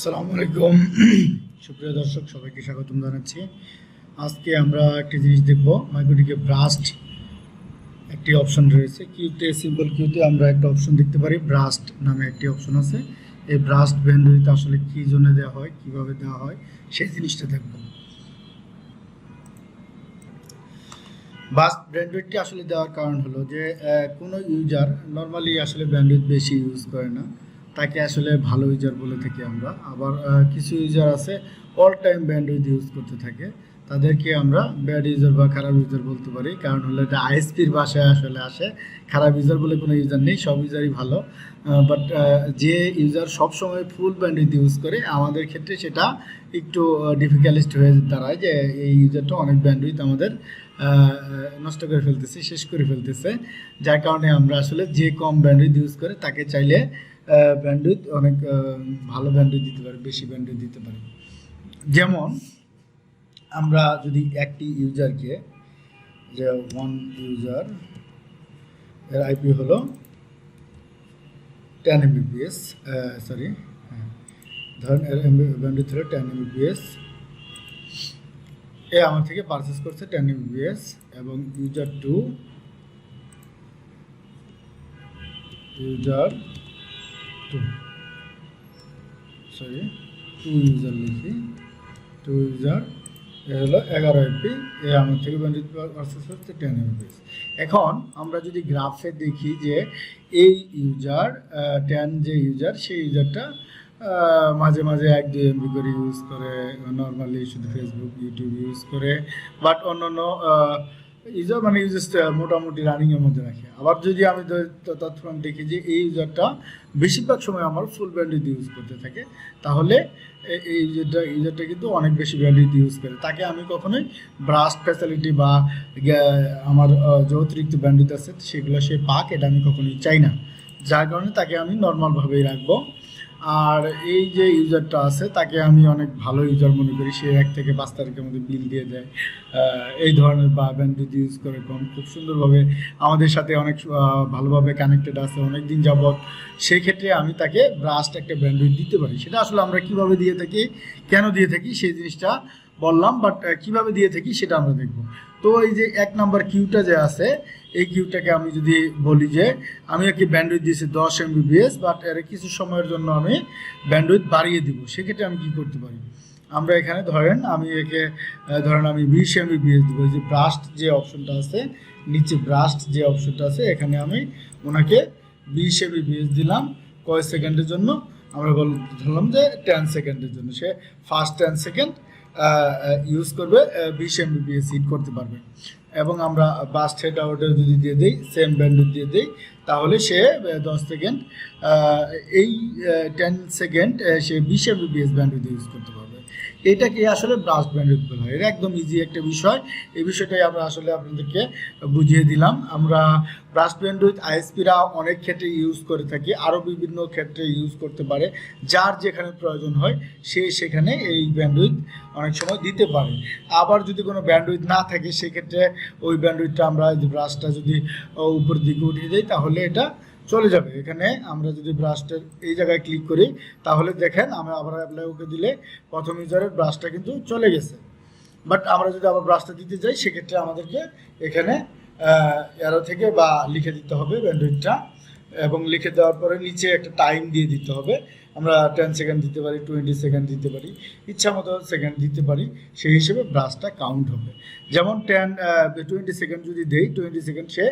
আসসালামু আলাইকুম সুপ্রিয় দর্শক সবাইকে স্বাগতম জানাচ্ছি। আজকে আমরা একটি জিনিস দেখব, মাইক্রোটিকে ব্রাস্ট একটি অপশন রয়েছে। কিউতে সিম্পল কিউতে আমরা একটা অপশন দেখতে পারি, ব্রাস্ট নামে একটি অপশন আছে। এই ব্রাস্ট ব্যান্ডউইথ আসলে কী জন্য দেওয়া হয়, কিভাবে দেওয়া হয় সেই জিনিসটা দেখব। ব্রাস্ট ব্যান্ডউইথটি আসলে দেওয়ার কারণ হলো যে কোনো ইউজার নর্মালি আসলে ব্যান্ডউইথ বেশি ইউজ করে না, তাকে আসলে ভালো ইউজার বলে থাকি আমরা। আবার কিছু ইউজার আছে অল টাইম ব্যান্ডউইথ ইউজ করতে থাকে, তাদেরকে আমরা ব্যাড ইউজার বা খারাপ ইউজার বলতে পারি। কারণ হলো এটা আইএসপির ভাষায় আসলে আসে, খারাপ ইউজার বলে কোনো ইউজার নেই, সব ইউজারই ভালো। বাট যে ইউজার সবসময় ফুল ব্যান্ডউইথ ইউজ করে, আমাদের ক্ষেত্রে সেটা একটু ডিফিকাল্ট হয়ে দাঁড়ায় যে এই ইউজারটা অনেক ব্যান্ডউইথ আমাদের নষ্ট করে ফেলতেছে, শেষ করে ফেলতেছে। যার কারণে আমরা আসলে যে কম ব্যান্ডউইথ ইউজ করে তাকে চাইলে ব্যান্ডউইথ অনেক ভালো ব্যান্ডউইথ দিতে পারে, বেশি ব্যান্ডউইথ দিতে পারে। যেমন আমরা যদি একটি ইউজারকে, যে ওয়ান ইউজার এর আইপি হলো 10 Mbps, সরি ধরেন এর ব্যান্ডউইথ হলো 10 Mbps, এ আমার থেকে পারচেস করছে 10 Mbps। এবং ইউজার 2 ইউজার লিখি, 2 ইউজার এ হলো 11 MP, এ আমার থেকে ব্যান্ডউইথ পারচেস করছে 10 Mbps। এখন আমরা যদি গ্রাফে দেখি যে এই ইউজার 10 যে ইউজার, সেই ইউজারটা মাঝে মাঝে 1-2 MB করে ইউজ করে, নর্মালি শুধু ফেসবুক ইউটিউব ইউজ করে, বাট অন্যান্য ইউজার মানে ইউজার মোটামুটি রানিংয়ের মধ্যে রাখে। আবার যদি আমি তৎক্ষণাৎ দেখি যে এই ইউজারটা বেশিরভাগ সময় আমার ফুল ব্যান্ডউইথ ইউজ করতে থাকে, তাহলে এই ইউজারটা কিন্তু অনেক বেশি ব্যান্ডউইথ ইউজ করে, তাকে আমি কখনোই ব্রাস্ট ফ্যাসিলিটি বা আমার যে অতিরিক্ত ব্যান্ডউইথ আছে সেগুলো সে পাক, এটা আমি কখনোই চাই না। যার কারণে তাকে আমি নর্মালভাবেই রাখবো। আর এই যে ইউজারটা আছে তাকে আমি অনেক ভালো ইউজার মনে করি, সে 1 থেকে 5 তারিখের মধ্যে বিল দিয়ে দেয়, এই ধরনের বা ব্যান্ডউইথ ইউজ করে কম, খুব সুন্দরভাবে আমাদের সাথে অনেক ভালোভাবে কানেক্টেড আছে অনেক দিন যাবৎ। সেই ক্ষেত্রে আমি তাকে ব্রাস্ট একটা ব্যান্ডউইথ দিতে পারি। সেটা আসলে আমরা কিভাবে দিয়ে থাকি, কেন দিয়ে থাকি সেই জিনিসটা বললাম, বাট কিভাবে দিয়ে থাকি সেটা আমরা দেখব। তো এই যে 1 নাম্বার কিউটা যে আছে, এই কিউটাকে আমি যদি বলি যে আমি একে ব্যান্ডউইথ দিয়েছি 10 Mbps, বাট এর কিছু সময়ের জন্য আমি ব্যান্ডউইথ বাড়িয়ে দিব, সেক্ষেত্রে আমি কি করতে পারি, আমরা এখানে ধরেন আমি একে আমি 20 Mbps দিব। যে ব্রাস্ট যে অপশনটা আছে নিচে, ব্রাস্ট যে অপশনটা আছে এখানে আমি ওনাকে 20 Mbps দিলাম। কয় সেকেন্ডের জন্য, আমরা ধরলাম যে 10 সেকেন্ডের জন্য, সে ফার্স্ট 10 সেকেন্ড ইউজ করবে, 20 Mbps হিট করতে পারবে। এবং আমরা বাস্ট হেড আউটে যদি দিয়ে দিই, সেম ব্যান্ডউইথ দিয়ে দিই, তাহলে সে 10 সেকেন্ড এই 10 সেকেন্ড সে 20 Mbps ব্যান্ডউইথ ইউজ করতে পারবে। এটাকে আসলে ব্রাস্ট ব্যান্ডউইথ বলা হয়। এটা একদম ইজি একটা বিষয়, এই বিষয়টাই আমরা আসলে আপনাদেরকে বুঝিয়ে দিলাম। আমরা ব্রাস্ট ব্যান্ডউইথ আইএসপিরা অনেক ক্ষেত্রে ইউজ করে থাকি, আরও বিভিন্ন ক্ষেত্রে ইউজ করতে পারে, যার যেখানে প্রয়োজন হয় সে সেখানে এই ব্যান্ডউইথ অনেক সময় দিতে পারে। আবার যদি কোনো ব্যান্ডউইথ না থাকে সেক্ষেত্রে ওই ব্যান্ডউইথটা আমরা ব্রাশটা যদি উপরের দিকে উঠিয়ে দিই তাহলে এটা চলে যাবে। এখানে আমরা যদি ব্রাশটার এই জায়গায় ক্লিক করি তাহলে দেখেন আমরা আবার অ্যাপ্লাই ওকে দিলে প্রথম ইউজারের ব্রাশটা কিন্তু চলে গেছে। বাট আমরা যদি আবার ব্রাশটা দিতে যাই সেক্ষেত্রে আমাদেরকে এখানে অ্যারো থেকে বা লিখে দিতে হবে ব্যান্ডউইথটা, এবং লিখে দেওয়ার পরে নিচে একটা টাইম দিয়ে দিতে হবে। আমরা 10 সেকেন্ড দিতে পারি, 20 সেকেন্ড দিতে পারি, ইচ্ছা মতো সেকেন্ড দিতে পারি, সেই হিসেবে ব্রাশটা কাউন্ট হবে। যেমন 20 সেকেন্ড যদি দেই, 20 সেকেন্ড সে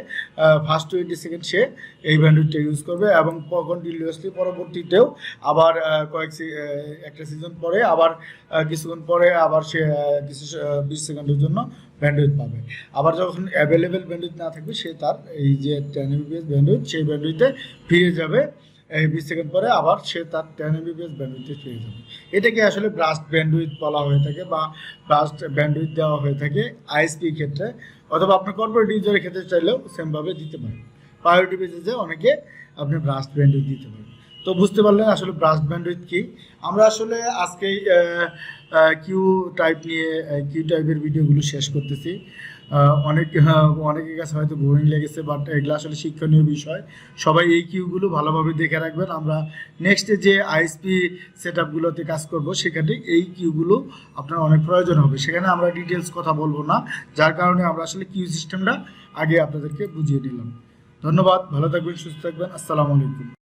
ফার্স্ট 20 সেকেন্ড সে এই ব্যান্ডউইথটা ইউজ করবে, এবং কন্টিনিউয়াসলি পরবর্তীতেও আবার একটা সিজন পরে আবার কিছুক্ষণ পরে আবার সে 20 সেকেন্ডের জন্য ব্যান্ডউইথ পাবে। আবার যখন অ্যাভেলেবেল ব্যান্ডউইথ না থাকবে সে তার এই যে 10 Mbps ব্যান্ডউইথ সেই ব্যান্ডউইথে ফিরে যাবে, এই 20 সেকেন্ড পরে আবার সে তার 10 Mbps ব্যান্ডউইথে ফিরে যাবে। এটাকে আসলে ব্রাস্ট ব্যান্ডউইথ বলা হয়ে থাকে বা ব্রাস্ট ব্যান্ডউইথ দেওয়া হয়ে থাকে আইএসপি ক্ষেত্রে, অথবা আপনার কর্পোরেট ইউজারের ক্ষেত্রে চাইলেও সেমভাবে দিতে পারেন। প্রায়োরিটি বেসিসে অনেকে আপনি ব্রাস্ট ব্যান্ডউইথ দিতে পারেন। তো বুঝতে পারলেন আসলে ব্রাস্ট ব্যান্ডউইথ কি। আমরা আসলে আজকে কিউ টাইপের ভিডিওগুলো শেষ করতেছি। অনেকের কাছে হয়তো বোরিং লেগেছে, বাট এগুলো আসলে শিক্ষণীয় বিষয়। সবাই এই কিউগুলো ভালোভাবে দেখে রাখবেন। আমরা নেক্সটে যে আইএসপি সেট আপগুলোতে কাজ করব সেখানে এই কিউগুলো আপনার অনেক প্রয়োজন হবে, সেখানে আমরা ডিটেলস কথা বলবো না, যার কারণে আমরা আসলে কিউ সিস্টেমটা আগে আপনাদেরকে বুঝিয়ে দিলাম। ধন্যবাদ, ভালো থাকবেন, সুস্থ থাকবেন, আসসালামু আলাইকুম।